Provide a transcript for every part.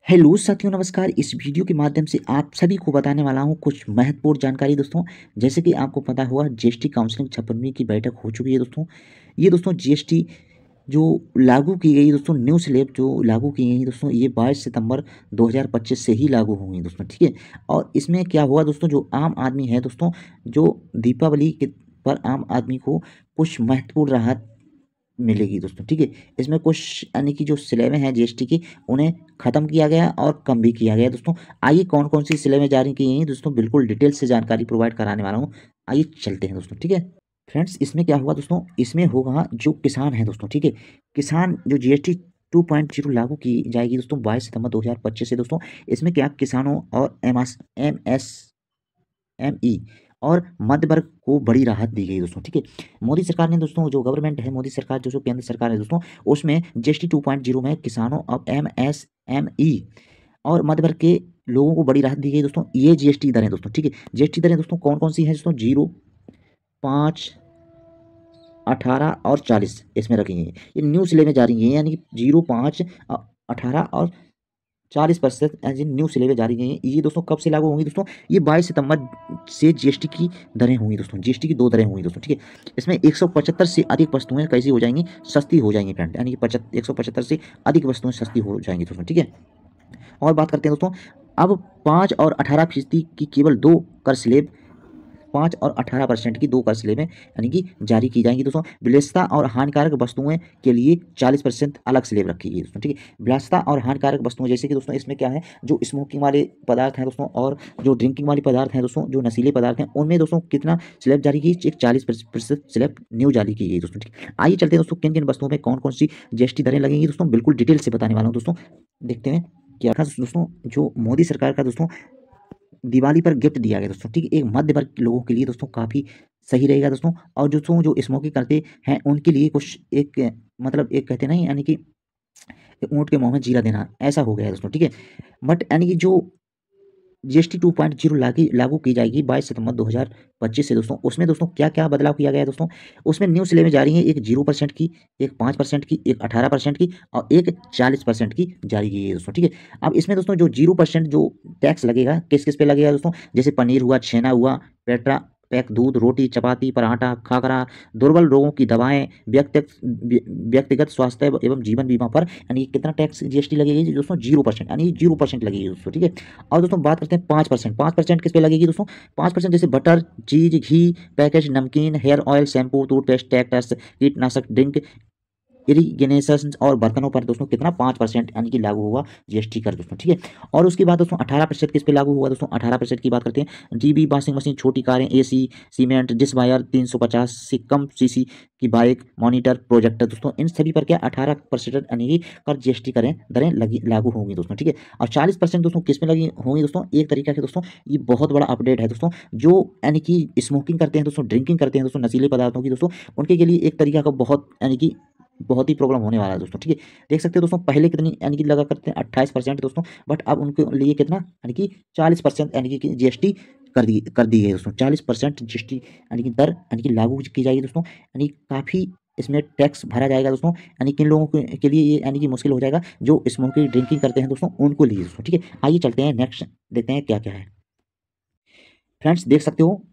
Hello साथियों, नमस्कार। इस वीडियो के माध्यम से आप सभी को बताने वाला हूं कुछ महत्वपूर्ण जानकारी दोस्तों। जैसे कि आपको पता हुआ जीएसटी काउंसिल 56वीं की बैठक हो चुकी है दोस्तों। ये दोस्तों जीएसटी जो लागू की गई दोस्तों, न्यू स्लैब जो लागू की गई दोस्तों, ये 22 सितंबर 2025 से ही लागू होंगी दोस्तों, ठीक है। और इसमें क्या हुआ दोस्तों, जो आम आदमी है दोस्तों, जो दीपावली के पर आम आदमी को कुछ महत्वपूर्ण राहत मिलेगी दोस्तों, ठीक है। इसमें कुछ यानी कि जो स्लैबें हैं जीएसटी की, उन्हें ख़त्म किया गया और कम भी किया गया दोस्तों। आइए कौन कौन सी स्लैबें जारी की गई हैं दोस्तों, बिल्कुल डिटेल से जानकारी प्रोवाइड कराने वाला हूँ। आइए चलते हैं दोस्तों, ठीक है। फ्रेंड्स, इसमें क्या हुआ दोस्तों, इसमें होगा जो किसान है दोस्तों, ठीक है। किसान जो जीएसटी 2.0 लागू की जाएगी दोस्तों 22 सितंबर 2025 से दोस्तों। इसमें क्या किसानों और एमएसएमई और मध्य वर्ग को बड़ी राहत दी गई दोस्तों, ठीक है। मोदी सरकार ने दोस्तों, जो गवर्नमेंट है मोदी सरकार, जो केंद्र सरकार है दोस्तों, उसमें जीएसटी 2.0 में किसानों और एमएसएमई और मध्य वर्ग के लोगों को बड़ी राहत दी गई दोस्तों। ये जीएसटी दरें दोस्तों, ठीक है। जीएसटी दरें दोस्तों कौन कौन सी हैं दोस्तों, 0, 5, 18 और 40 इसमें रखी गई हैं। ये न्यू सिले में जारी है, यानी कि 0, 5, 18 और 40% एज इन न्यू सिलेबस जारी गई हैं। ये दोस्तों कब से लागू होंगी दोस्तों, ये 22 सितंबर से जीएसटी की दरें होंगी दोस्तों। जीएसटी की 2 दरें होंगी दोस्तों, ठीक है। इसमें 175 से अधिक वस्तुएं कैसी हो जाएंगी, सस्ती हो जाएंगी फ्रेंड, यानी कि 175 से अधिक वस्तुएं सस्ती हो जाएंगी दोस्तों, ठीक है। और बात करते हैं दोस्तों, अब 5 और 18% की केवल 2 कर स्लेब, 5 और 18% की 2 कर स्लेबें यानी कि जारी की जाएंगी दोस्तों। विलासिता और हानिकारक वस्तुएं के लिए 40% अलग स्लेब रखी गई दोस्तों, ठीक है। विलासिता और हानिकारक वस्तुएं, जैसे कि दोस्तों इसमें क्या है, जो स्मोकिंग वाले पदार्थ हैं दोस्तों और जो ड्रिंकिंग वाले पदार्थ हैं दोस्तों, जो नशीले पदार्थ हैं, उनमें दोस्तों कितना स्लेब जारी की, एक 40% स्लेब न्यू जारी की गई दोस्तों, ठीक है। आइए चलते हैं दोस्तों, किन किन वस्तुओं में कौन कौन सी जीएसटी दरें लगेंगी दोस्तों, बिल्कुल डिटेल से बताने वाला हूँ दोस्तों। देखते हैं क्या था दोस्तों, जो मोदी सरकार का दोस्तों दिवाली पर गिफ्ट दिया गया दोस्तों, ठीक है। एक मध्य वर्ग के लोगों के लिए दोस्तों काफ़ी सही रहेगा दोस्तों। और दोस्तों जो स्मोकिंग करते हैं उनके लिए कुछ एक मतलब एक कहते नहीं, यानी कि ऊँट के मुँह में जीरा देना, ऐसा हो गया है दोस्तों, ठीक है। बट यानी कि जो जीएसटी 2.0 लागू की जाएगी 22 सितंबर 2025 से दोस्तों, उसमें दोस्तों क्या क्या बदलाव किया गया है दोस्तों। उसमें न्यू सिलेबस जारी है, एक 0% की, एक 5% की, एक 18% की और एक 40% की जारी की गई है दोस्तों, ठीक है। अब इसमें दोस्तों जो 0% जो टैक्स लगेगा, किस किस पे लगेगा दोस्तों, जैसे पनीर हुआ, छेना हुआ, पेट्रा पैक दूध, रोटी, चपाती, पराठा, खाखरा, दुर्बल लोगों की दवाएं, व्यक्तिगत स्वास्थ्य एवं जीवन बीमा पर यानी कितना टैक्स जीएसटी लगेगी दोस्तों, 0%, यानी 0% लगेगी दोस्तों, ठीक है। और दोस्तों बात करते हैं 5%, 5% किस पे लगेगी दोस्तों, 5% जैसे बटर, चीज, घी, पैकेज, नमकीन, hair oil, shampoo, toothpaste, tractors, कीटनाशक, ड्रिंक, इरिगेशन और बर्तनों पर दोस्तों कितना 5% यानी कि लागू हुआ जीएसटी कर दोस्तों, ठीक है। और उसके बाद दोस्तों 18% किस पे लागू हुआ दोस्तों, 18% की बात करते हैं, टीवी, वॉशिंग मशीन, छोटी कारें, एसी, सीमेंट, डिश वायर, 350 से कम सीसी की बाइक, मॉनिटर, प्रोजेक्टर दोस्तों, इन सभी पर क्या 18% यानी कि कर जीएसटी करें दरें लगी लागू होंगी दोस्तों, ठीक है। और 40% दोस्तों किस में लगी होंगी दोस्तों, एक तरीका से दोस्तों ये बहुत बड़ा अपडेट है दोस्तों, जो यानी कि स्मोकिंग करते हैं दोस्तों, ड्रिंकिंग करते हैं दोस्तों, नशीले पदार्थों की दोस्तों, उनके के लिए एक तरीका का बहुत यानी कि बहुत ही प्रॉब्लम होने वाला है दोस्तों, ठीक है। देख सकते हो दोस्तों, पहले कितनी यानी कि लगा करते हैं 28% दोस्तों, बट अब उनके लिए कितना यानी कि 40% यानी कि जीएसटी कर दी गई दोस्तों। 40% जीएसटी यानी कि दर यानी कि लागू की जाएगी दोस्तों, यानी काफ़ी इसमें टैक्स भरा जाएगा दोस्तों, यानी किन लोगों के लिए ये यानी कि मुश्किल हो जाएगा, जो स्मोकिंग ड्रिंकिंग करते हैं दोस्तों, उनको लिए दोस्तों, ठीक है। आइए चलते हैं नेक्स्ट, देखते हैं क्या क्या है। फ्रेंड्स देख सकते हो,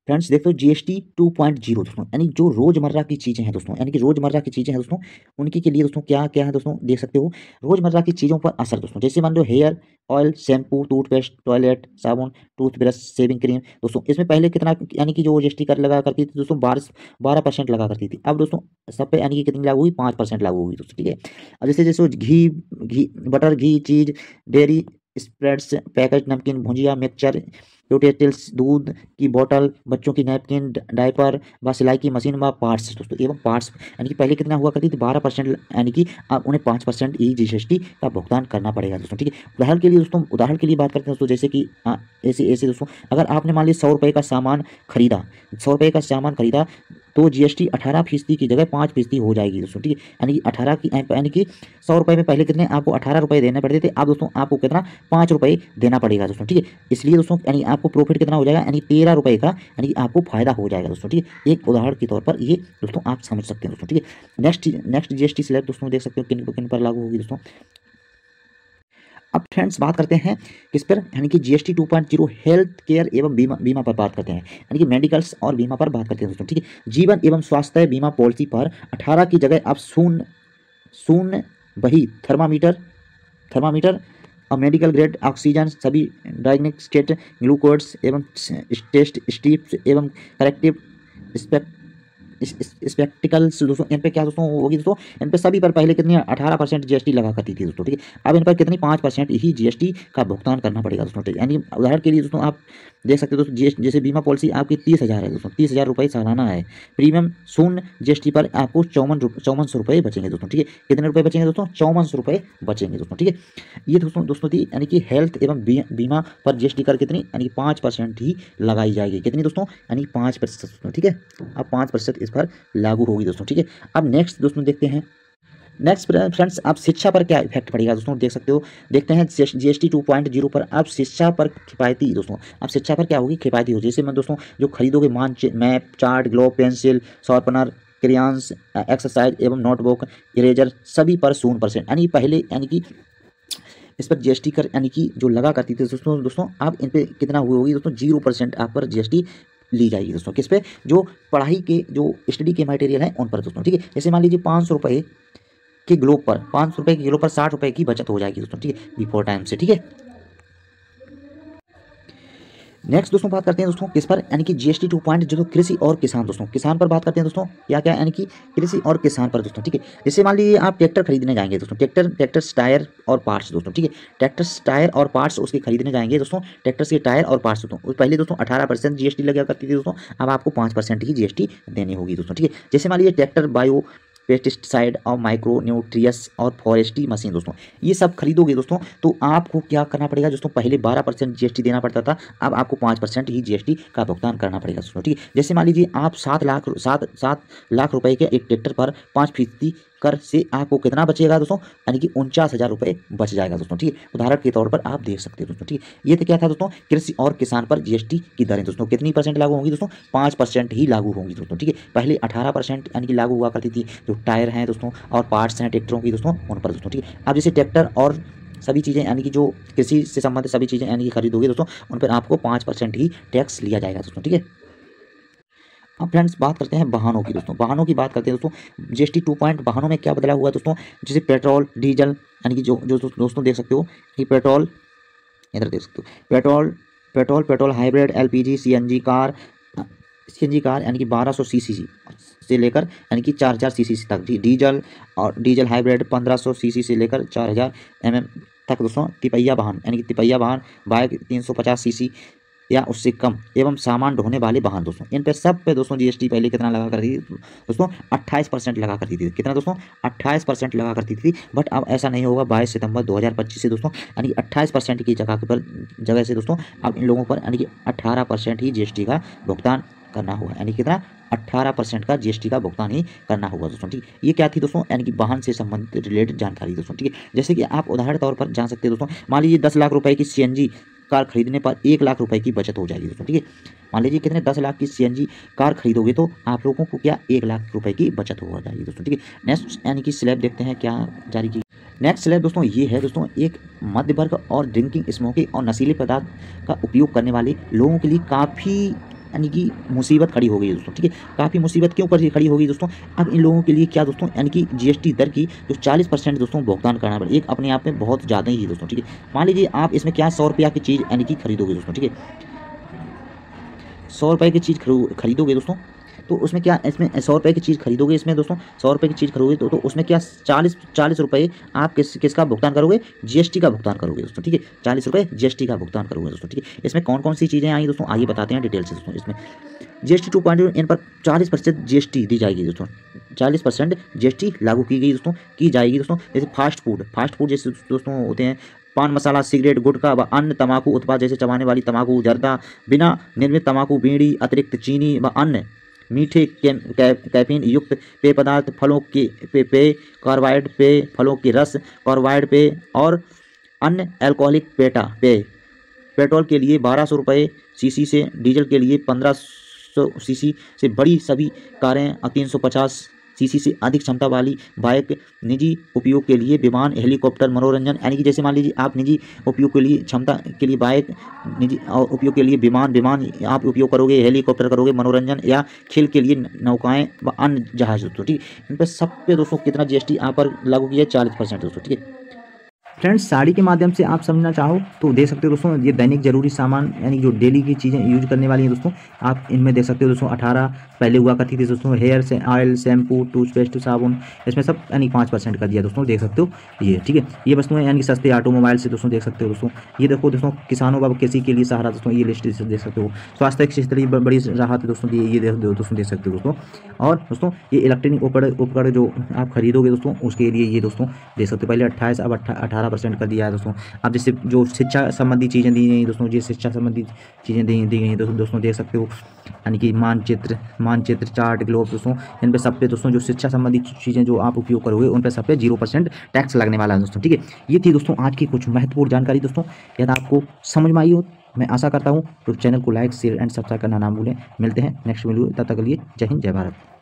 फ्रेंड्स देखो जीएसटी 2.0 दोस्तों, यानी जो रोजमर्रा की चीज़ें हैं दोस्तों, यानी कि रोजमर्रा की चीज़ें हैं दोस्तों, उनकी के लिए दोस्तों क्या क्या है दोस्तों, देख सकते हो। रोजमर्रा की चीज़ों पर असर दोस्तों, जैसे मान लो hair oil, shampoo, toothpaste, toilet साबुन, टूथब्रश, शेविंग क्रीम दोस्तों, इसमें पहले कितना यानी कि जो जीएसटी कर लगा करती थी दोस्तों, 12% लगा करती थी। अब दोस्तों सब पे यानी कि कितनी लागू हुई, 5% लागू हुई दोस्तों, ठीक है। अब जैसे जैसे घी घी बटर, घी, चीज़, डेयरी स्प्रेड्स, पैकेज, नमकीन, भुजिया, मिक्सचर, यूटेंसिल्स, दूध की बोतल, बच्चों की नैपकिन, डायपर व सिलाई की मशीन व पार्ट्स दोस्तों, एवं पार्ट्स यानी कि पहले कितना हुआ करती थी 12%, यानी कि अब उन्हें 5% ई जीएसटी का भुगतान करना पड़ेगा दोस्तों, ठीक है। उदाहरण के लिए बात करते हैं दोस्तों, जैसे कि ऐसे ऐसे दोस्तों, अगर आपने मान लिया 100 रुपये का सामान खरीदा, 100 रुपये का सामान खरीदा, तो जीएसटी 18% की जगह 5% हो जाएगी दोस्तों, ठीक है। यानी कि 18 की यानी कि 100 रुपये में पहले कितने आपको 18 रुपये देने पड़ते थे, अब दोस्तों आपको कितना 5 रुपये देना पड़ेगा दोस्तों, ठीक है। इसलिए दोस्तों यानी आपको प्रॉफिट कितना हो जाएगा, यानी 13 रुपये का यानी कि आपको फायदा हो जाएगा दोस्तों, ठीक है। एक उदाहरण के तौर पर ये दोस्तों आप समझ सकते हैं दोस्तों, ठीक है। नेक्स्ट जीएसटी स्लैब दोस्तों देख सकते हो किन किन पर लागू होगी दोस्तों। अब फ्रेंड्स बात करते हैं किस पर, यानी कि GST 2.0 हेल्थ केयर एवं बीमा पर बात करते हैं, यानी कि मेडिकल्स और बीमा पर बात करते हैं दोस्तों, ठीक है। जीवन एवं स्वास्थ्य बीमा पॉलिसी पर 18 की जगह अब शून्य वही थर्मामीटर और मेडिकल ग्रेड ऑक्सीजन, सभी डायग्नोस्टिक ग्लूकोज एवं टेस्ट स्ट्रिप्स एवं करेक्टिव स्पेक्टिकल्स दोस्तों, इन पे क्या दोस्तों होगी दोस्तों, इन पे सभी पर पहले कितनी 18% GST लगा करती थी दोस्तों, ठीक है। अब इन पर कितनी 5% ही GST का भुगतान करना पड़ेगा दोस्तों, ठीक है। यानी उदाहरण के लिए दोस्तों आप देख सकते हो दोस्तों, जैसे बीमा पॉलिसी आपकी 30,000 है दोस्तों, 30,000 रुपये सालाना है, प्रीमियम शून्य GST पर आपको 5400 रुपये बचेंगे दोस्तों, ठीक है। कितने रुपये बचेंगे दोस्तों, 5400 रुपये बचेंगे दोस्तों, ठीक है। ये दोस्तों थी, यानी कि हेल्थ एवं बीमा पर GST कर कितनी, यानी 5% ही लगाई जाएगी, कितनी दोस्तों, यानी 5% दोस्तों, ठीक है। अब 5% इस पर लागू होगी दोस्तों, ठीक है। अब नेक्स्ट दोस्तों देखते हैं, नेक्स्ट फ्रेंड्स अब शिक्षा पर क्या इफेक्ट पड़ेगा दोस्तों, देख सकते हो, देखते हैं GST 2.0 पर अब शिक्षा पर किफायती दोस्तों, अब शिक्षा पर क्या होगी, किफायती हो, जैसे मैं दोस्तों जो खरीदोगे map, chart, globe, pencil, sharpener, crayons, exercise एवं नोटबुक, इरेजर सभी पर 0%, यानी पहले यानी कि इस पर GST कर यानी कि जो लगा करती थी दोस्तों अब इन पे कितना हुई होगी दोस्तों, 0% आप पर GST ली जाएगी दोस्तों, किस पे, जो पढ़ाई के जो स्टडी के मटेरियल हैं उन पर दोस्तों, ठीक है। जैसे मान लीजिए 500 रुपये के ग्लोब पर 500 रुपये के ग्लोब पर 60 रुपये की बचत हो जाएगी दोस्तों, ठीक है, बिफोर टाइम से, ठीक है। नेक्स्ट दोस्तों बात करते हैं दोस्तों किस पर, यानी कि GST 2.0 कृषि और किसान दोस्तों, किसान पर बात करते हैं दोस्तों, क्या क्या, यानी कि कृषि और किसान पर दोस्तों, ठीक है। जैसे मान लीजिए आप ट्रैक्टर खरीदने जाएंगे दोस्तों, ट्रैक्टर टायर और पार्ट्स दोस्तों, ठीक है, ट्रैक्टर टायर और पार्ट्स उसके खरीदने जाएंगे दोस्तों, ट्रैक्टर के टायर और पार्ट्स दोस्तों, पहले दोस्तों 18% GST लगा करती थी दोस्तों, अब आपको 5% ही GST देनी होगी दोस्तों, ठीक है। जैसे मान लीजिए ट्रैक्टर बायो पेस्टिसाइड और माइक्रो न्यूट्रियस और फॉरेस्ट्री मशीन दोस्तों, ये सब खरीदोगे दोस्तों तो आपको क्या करना पड़ेगा दोस्तों, पहले 12% GST देना पड़ता था, अब आपको 5% ही GST का भुगतान करना पड़ेगा दोस्तों, ठीक है। जैसे मान लीजिए आप 7 लाख रुपए के एक ट्रैक्टर पर 5% कर से आपको कितना बचेगा दोस्तों, यानी कि 49,000 रुपये बच जाएगा दोस्तों, ठीक है। उदाहरण के तौर पर आप देख सकते हो दोस्तों, ठीक है। ये तो क्या था दोस्तों, कृषि और किसान पर GST की दरें दोस्तों कितनी % लागू होंगी दोस्तों, 5% ही लागू होंगी दोस्तों, ठीक है। पहले 18% यानी कि लागू हुआ करती थी, जो टायर हैं दोस्तों और पार्ट्स हैं ट्रैक्टरों की दोस्तों उन पर दोस्तों, ठीक है। अब जैसे ट्रैक्टर और सभी चीज़ें यानी कि जो कृषि से संबंधित सभी चीज़ें यानी कि खरीदोगे दोस्तों, उन पर आपको 5% ही टैक्स लिया जाएगा दोस्तों, ठीक है। अब फ्रेंड्स बात करते हैं वाहनों की दोस्तों, वाहनों की बात करते हैं दोस्तों, GST 2 वाहनों में क्या बदलाव हुआ दोस्तों, जैसे पेट्रोल डीजल, यानी कि जो जो दोस्तों देख सकते हो कि पेट्रोल, इधर देख सकते हो petrol hybrid, LPG, CNG car यानी कि 1200 सीसी से लेकर यानी कि 4000 सीसी तक, डीजल हाइब्रिड 1500 सीसी से लेकर 4000 mm तक दोस्तों, तिपहिया वाहन यानी कि तिपहिया वाहन, बाइक 350 सीसी या उससे कम एवं सामान ढोने वाले वाहन दोस्तों, इन पे सब पे दोस्तों GST पहले कितना लगा करती थी दोस्तों, 28% लगा करती थी, कितना दोस्तों 28% लगा करती थी। बट अब ऐसा नहीं होगा 22 सितंबर 2025 से दोस्तों, यानी कि 28% की जगह से दोस्तों अब इन लोगों पर यानी कि 18% ही GST का भुगतान करना होगा, यानी कितना 18% का GST का भुगतान ही करना होगा दोस्तों, ठीक। ये क्या थी दोस्तों, यानी कि वाहन से संबंधित रिलेटेड जानकारी दोस्तों, ठीक है। जैसे कि आप उदाहरण तौर पर जान सकते हैं दोस्तों, मान लीजिए 10 लाख रुपए की CNG कार खरीदने पर 1 लाख रुपए की बचत हो जाएगी दोस्तों, ठीक है। मान लीजिए कितने 10 लाख की CNG कार खरीदोगे तो आप लोगों को क्या 1 लाख रुपए की बचत हो जाएगी दोस्तों, ठीक है। नेक्स्ट यानी कि स्लैब देखते हैं क्या जारी की, नेक्स्ट स्लैब दोस्तों ये है दोस्तों, एक मध्य वर्ग और ड्रिंकिंग स्मोकिंग और नशीले पदार्थ का उपयोग करने वाले लोगों के लिए काफ़ी यानी कि मुसीबत खड़ी हो गई दोस्तों, ठीक है। काफ़ी मुसीबत क्यों खड़ी हो गई दोस्तों, अब इन लोगों के लिए क्या दोस्तों, यानी कि GST दर की जो 40% दोस्तों भुगतान करना पड़ेगा, एक अपने आप में बहुत ज़्यादा ही दोस्तों, ठीक है। मान लीजिए आप इसमें क्या 100 रुपया की चीज़ यानी कि खरीदोगे दोस्तों, ठीक है, 100 रुपये की चीज़ खरीदोगे दोस्तों, तो उसमें क्या इसमें 100 रुपये की चीज़ खरीदोगे, इसमें दोस्तों 100 रुपये की चीज़ खरीदोगे तो उसमें क्या 40 रुपये आप किसका भुगतान करोगे, GST का भुगतान करोगे दोस्तों, ठीक है। 40 रुपये GST का भुगतान करोगे दोस्तों, ठीक है। इसमें कौन कौन सी चीज़ें आई दोस्तों, आइए बताते हैं डिटेल से दोस्तों। इसमें GST 2.0 इन पर 40% GST दी जाएगी दोस्तों, 40% GST लागू की जाएगी दोस्तों। जैसे फास्ट फूड जैसे दोस्तों होते हैं पान मसाला, सिगरेट, गुटखा व अन्य तंबाकू उत्पाद जैसे चबाने वाली तंबाकू, जर्दा, बिना निर्मित तंबाकू, बीड़ी, अतिरिक्त चीनी व अन्य मीठे कैफीन युक्त पेय पदार्थ, फलों के पेय, कार्बाइड पेय, फलों के रस, कार्बाइड पेय और अन्य अल्कोहलिक पेय। पेट्रोल के लिए 1200 रुपये सीसी से, डीजल के लिए 1500 सीसी से बड़ी सभी कारें और 350 सीसी से अधिक क्षमता वाली बाइक निजी उपयोग के लिए विमान, हेलीकॉप्टर, मनोरंजन, यानी कि जैसे मान लीजिए आप निजी उपयोग के लिए क्षमता के लिए बाइक, निजी उपयोग के लिए विमान आप उपयोग करोगे, हेलीकॉप्टर करोगे, मनोरंजन या खेल के लिए नौकाएं व अन्य जहाज दोस्तों, ठीक है। इन पर सब पे दोस्तों कितना जीएसटी यहाँ पर लागू किया है, 40% दोस्तों, ठीक है। फ्रेंड्स, साड़ी के माध्यम से आप समझना चाहो तो देख सकते हो दोस्तों, ये दैनिक जरूरी सामान यानी जो डेली की चीज़ें यूज करने वाली हैं दोस्तों, आप इनमें देख सकते हो दोस्तों 18 पहले हुआ करती थी दोस्तों, हेयर से ऑयल, शैम्पू, टूथपेस्ट, साबुन, इसमें सब यानी 5% कर दिया दोस्तों, देख सकते हो ये, ठीक है। ये वस्तुएं यानी कि सस्ते ऑटोमोबाइल से दोस्तों देख सकते हो दोस्तों। ये देखो दोस्तों, किसानों व कृषि के लिए सहारा दोस्तों, ये लिस्ट देख सकते हो। स्वास्थ्य के क्षेत्र में बड़ी राहत है दोस्तों, ये दोस्तों देख सकते हो दोस्तों। और दोस्तों ये इलेक्ट्रॉनिक उपकरण जो आप खरीदोगे दोस्तों, उसके लिए ये दोस्तों देख सकते हो, पहले 28 अब 18% कर दिया है दोस्तों। अब जैसे जो शिक्षा संबंधी चीज़ें दी गई दोस्तों, ये शिक्षा संबंधी चीज़ें दी गई हैं दोस्तों देख सकते हो, यानी कि मानचित्र, चार्ट, ग्लोब दोस्तों, इन पे सब पे दोस्तों जो शिक्षा संबंधी चीज़ें जो आप उपयोग करोगे उन पे सब पे 0% टैक्स लगने वाला है दोस्तों, ठीक है। ये थी दोस्तों आज की कुछ महत्वपूर्ण जानकारी दोस्तों, यदि आपको समझ में आई हो मैं आशा करता हूँ तो चैनल को लाइक, शेयर एंड सब्सक्राइब करना ना भूलें। मिलते हैं नेक्स्ट वीडियो, तब तक के लिए जय हिंद, जय भारत।